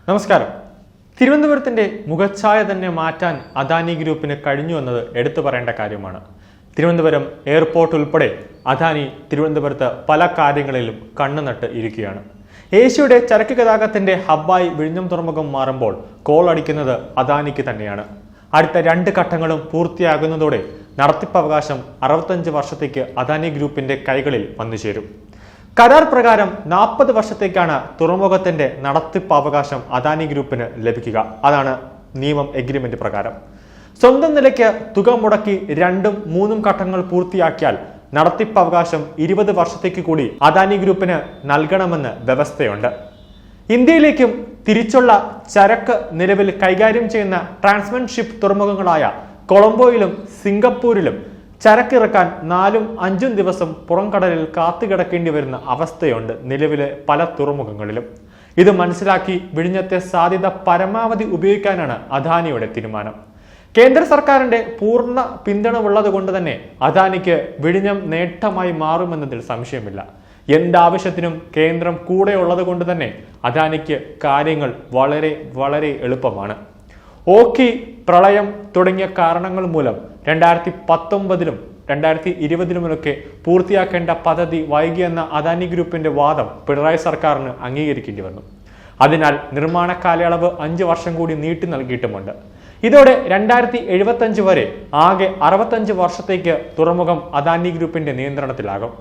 നമസ്കാരം. തിരുവനന്തപുരത്തിന്റെ മുഖച്ഛായ തന്നെ മാറ്റാൻ അദാനി ഗ്രൂപ്പിന് കഴിഞ്ഞു എന്നത് എടുത്തു പറയേണ്ട കാര്യമാണ്. തിരുവനന്തപുരം എയർപോർട്ട് ഉൾപ്പെടെ അദാനി തിരുവനന്തപുരത്ത് പല കാര്യങ്ങളിലും കണ്ണുനട്ട് ഇരിക്കുകയാണ്. ഏഷ്യയുടെ ചരക്ക് ഗതാഗതത്തിന്റെ ഹബ്ബായി വിഴിഞ്ഞം തുറമുഖം മാറുമ്പോൾ കോൾ അടിക്കുന്നത് അദാനിക്ക് തന്നെയാണ്. അടുത്ത 2 ഘട്ടങ്ങളും പൂർത്തിയാകുന്നതോടെ നടത്തിപ്പവകാശം 65 വർഷത്തേക്ക് അദാനി ഗ്രൂപ്പിന്റെ കൈകളിൽ വന്നുചേരും. കരാർ പ്രകാരം 40 വർഷത്തേക്കാണ് തുറമുഖത്തിന്റെ നടത്തിപ്പവകാശം അദാനി ഗ്രൂപ്പിന് ലഭിക്കുക. അതാണ് നിയമം എഗ്രിമെന്റ് പ്രകാരം. സ്വന്തം നിലയ്ക്ക് തുക മുടക്കി 2ഉം 3ഉം ഘട്ടങ്ങൾ പൂർത്തിയാക്കിയാൽ നടത്തിപ്പവകാശം 20 വർഷത്തേക്ക് കൂടി അദാനി ഗ്രൂപ്പിന് നൽകണമെന്ന് വ്യവസ്ഥയുണ്ട്. ഇന്ത്യയിലേക്കും തിരിച്ചുള്ള ചരക്ക് നിലവിൽ കൈകാര്യം ചെയ്യുന്ന ട്രാൻസ്ഷിപ്മെന്റ് തുറമുഖങ്ങളായ കൊളംബോയിലും സിംഗപ്പൂരിലും ചരക്കിറക്കാൻ 4ഉം 5ഉം ദിവസം പുറംകടലിൽ കാത്തുകിടക്കേണ്ടി വരുന്ന അവസ്ഥയുണ്ട് നിലവിലെ പല തുറമുഖങ്ങളിലും. ഇത് മനസ്സിലാക്കി വിഴിഞ്ഞത്തെ സാധ്യത പരമാവധി ഉപയോഗിക്കാനാണ് അദാനിയുടെ തീരുമാനം. കേന്ദ്ര സർക്കാരിന്റെ പൂർണ്ണ പിന്തുണ ഉള്ളത് കൊണ്ട് തന്നെ അദാനിക്ക് വിഴിഞ്ഞം നേട്ടമായി മാറുമെന്നതിൽ സംശയമില്ല. എന്താവശ്യത്തിനും കേന്ദ്രം കൂടെ ഉള്ളത് കൊണ്ട് തന്നെ അദാനിക്ക് കാര്യങ്ങൾ വളരെ എളുപ്പമാണ്. ഓഖി, പ്രളയം തുടങ്ങിയ കാരണങ്ങൾ മൂലം 2019-ലും 2020-ലുമൊക്കെ പൂർത്തിയാക്കേണ്ട പദ്ധതി വൈകിയെന്ന അദാനി ഗ്രൂപ്പിന്റെ വാദം പിണറായി സർക്കാരിന് അംഗീകരിക്കേണ്ടി വന്നു. അതിനാൽ നിർമ്മാണ കാലയളവ് 5 വർഷം കൂടി നീട്ടി നൽകിയിട്ടുമുണ്ട്. ഇതോടെ 2075 വരെ ആകെ 65 വർഷത്തേക്ക് തുറമുഖം അദാനി ഗ്രൂപ്പിന്റെ നിയന്ത്രണത്തിലാകും.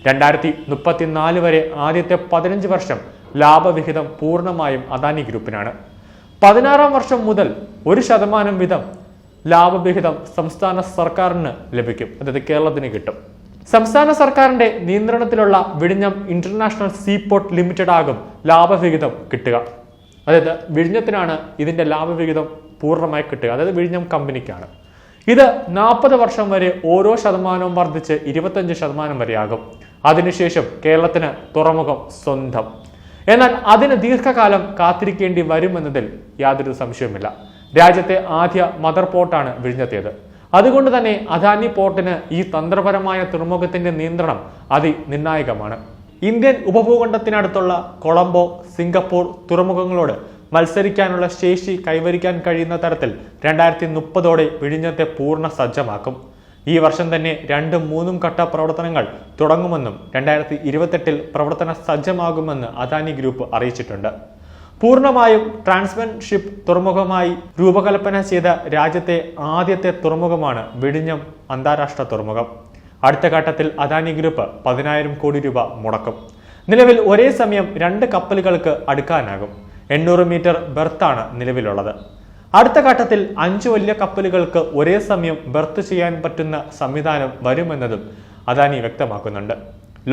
2034 വരെ ആദ്യത്തെ 15 വർഷം ലാഭവിഹിതം പൂർണ്ണമായും അദാനി ഗ്രൂപ്പിനാണ്. 16-ാം വർഷം മുതൽ 1% വീതം ലാഭവിഹിതം സംസ്ഥാന സർക്കാരിന് ലഭിക്കും. അതായത് കേരളത്തിന് കിട്ടും. സംസ്ഥാന സർക്കാരിന്റെ നിയന്ത്രണത്തിലുള്ള വിഴിഞ്ഞം ഇന്റർനാഷണൽ സീപോർട്ട് ലിമിറ്റഡ് ആകും ലാഭവിഹിതം കിട്ടുക. അതായത് വിഴിഞ്ഞത്തിനാണ് ഇതിന്റെ ലാഭവിഹിതം പൂർണ്ണമായി കിട്ടുക. അതായത് വിഴിഞ്ഞം കമ്പനിക്കാണ്. ഇത് 40 വർഷം വരെ ഓരോ ശതമാനവും വർദ്ധിച്ച് 25% വരെയാകും. അതിനുശേഷം കേരളത്തിന് തുറമുഖം സ്വന്തം. എന്നാൽ അതിന് ദീർഘകാലം കാത്തിരിക്കേണ്ടി വരുമെന്നതിൽ യാതൊരു സംശയവുമില്ല. രാജ്യത്തെ ആദ്യ മദർ പോർട്ടാണ് വിഴിഞ്ഞത്തേത്. അതുകൊണ്ട് തന്നെ അദാനി പോർട്ടിന് ഈ തന്ത്രപരമായ തുറമുഖത്തിന്റെ നിയന്ത്രണം അതിനിർണായകമാണ്. ഇന്ത്യൻ ഉപഭൂഖണ്ഡത്തിനടുത്തുള്ള കൊളംബോ, സിംഗപ്പൂർ തുറമുഖങ്ങളോട് മത്സരിക്കാനുള്ള ശേഷി കൈവരിക്കാൻ കഴിയുന്ന തരത്തിൽ 2030ഓടെ വിഴിഞ്ഞത്തെ പൂർണ്ണ സജ്ജമാക്കും. ഈ വർഷം തന്നെ 2ഉം 3ഉം ഘട്ട പ്രവർത്തനങ്ങൾ തുടങ്ങുമെന്നും 2028-ൽ പ്രവർത്തന സജ്ജമാകുമെന്ന് അദാനി ഗ്രൂപ്പ് അറിയിച്ചിട്ടുണ്ട്. പൂർണ്ണമായും ട്രാൻസ്ഷിപ്മെന്റ് തുറമുഖമായി രൂപകൽപ്പന ചെയ്ത രാജ്യത്തെ ആദ്യത്തെ തുറമുഖമാണ് വിഴിഞ്ഞം അന്താരാഷ്ട്ര തുറമുഖം. അടുത്ത ഘട്ടത്തിൽ അദാനി ഗ്രൂപ്പ് 10,000 കോടി രൂപ മുടക്കും. നിലവിൽ ഒരേ സമയം 2 കപ്പലുകൾക്ക് അടുക്കാനാകും. 800 മീറ്റർ ബെർത്താണ് നിലവിലുള്ളത്. അടുത്ത ഘട്ടത്തിൽ 5 വലിയ കപ്പലുകൾക്ക് ഒരേ സമയം ബെർത്ത് ചെയ്യാൻ പറ്റുന്ന സംവിധാനം വരുമെന്നതും അദാനി വ്യക്തമാക്കുന്നുണ്ട്.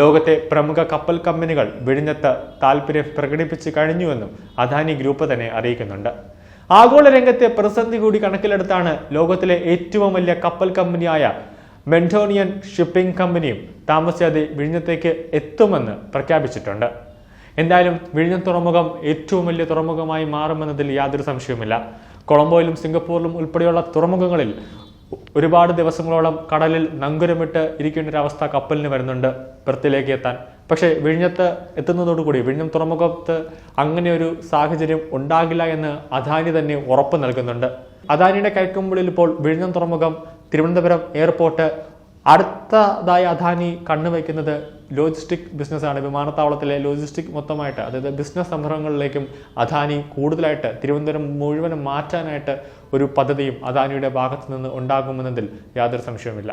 ലോകത്തെ പ്രമുഖ കപ്പൽ കമ്പനികൾ വിഴിഞ്ഞത്ത് താൽപര്യം പ്രകടിപ്പിച്ചു കഴിഞ്ഞുവെന്നും അദാനി ഗ്രൂപ്പ് തന്നെ അറിയിക്കുന്നുണ്ട്. ആഗോള രംഗത്തെ പ്രതിസന്ധി കൂടി കണക്കിലെടുത്താണ് ലോകത്തിലെ ഏറ്റവും വലിയ കപ്പൽ കമ്പനിയായ മെൻഡോണിയൻ ഷിപ്പിംഗ് കമ്പനിയും താമസിയാതെ വിഴിഞ്ഞത്തേക്ക് എത്തുമെന്ന് പ്രഖ്യാപിച്ചിട്ടുണ്ട്. എന്തായാലും വിഴിഞ്ഞം തുറമുഖം ഏറ്റവും വലിയ തുറമുഖമായി മാറുമെന്നതിൽ യാതൊരു സംശയവുമില്ല. കൊളംബോയിലും സിംഗപ്പൂരിലും ഉൾപ്പെടെയുള്ള തുറമുഖങ്ങളിൽ ഒരുപാട് ദിവസങ്ങളോളം കടലിൽ നങ്കുരമിട്ട് ഇരിക്കേണ്ട ഒരു അവസ്ഥ കപ്പലിന് വരുന്നുണ്ട് ബെർത്തിലേക്ക് എത്താൻ. പക്ഷേ വിഴിഞ്ഞത്ത് എത്തുന്നതോടുകൂടി വിഴിഞ്ഞം തുറമുഖത്ത് അങ്ങനെ ഒരു സാഹചര്യം ഉണ്ടാകില്ല എന്ന് അദാനി തന്നെ ഉറപ്പ് നൽകുന്നുണ്ട്. അദാനിയുടെ കൈക്കുമ്പിളിൽ ഇപ്പോൾ വിഴിഞ്ഞം തുറമുഖം, തിരുവനന്തപുരം എയർപോർട്ട്, അടുത്തതായി അദാനി കണ്ണുവയ്ക്കുന്നത് ലോജിസ്റ്റിക് ബിസിനസ്സാണ്. വിമാനത്താവളത്തിലെ ലോജിസ്റ്റിക് മൊത്തമായിട്ട്, അതായത് ബിസിനസ് സംരംഭങ്ങളിലേക്കും അദാനി കൂടുതലായിട്ട് തിരുവനന്തപുരം മുഴുവനും മാറ്റാനായിട്ട് ഒരു പദ്ധതിയും അദാനിയുടെ ഭാഗത്തു നിന്ന് ഉണ്ടാകുമെന്നതിൽ യാതൊരു സംശയവുമില്ല.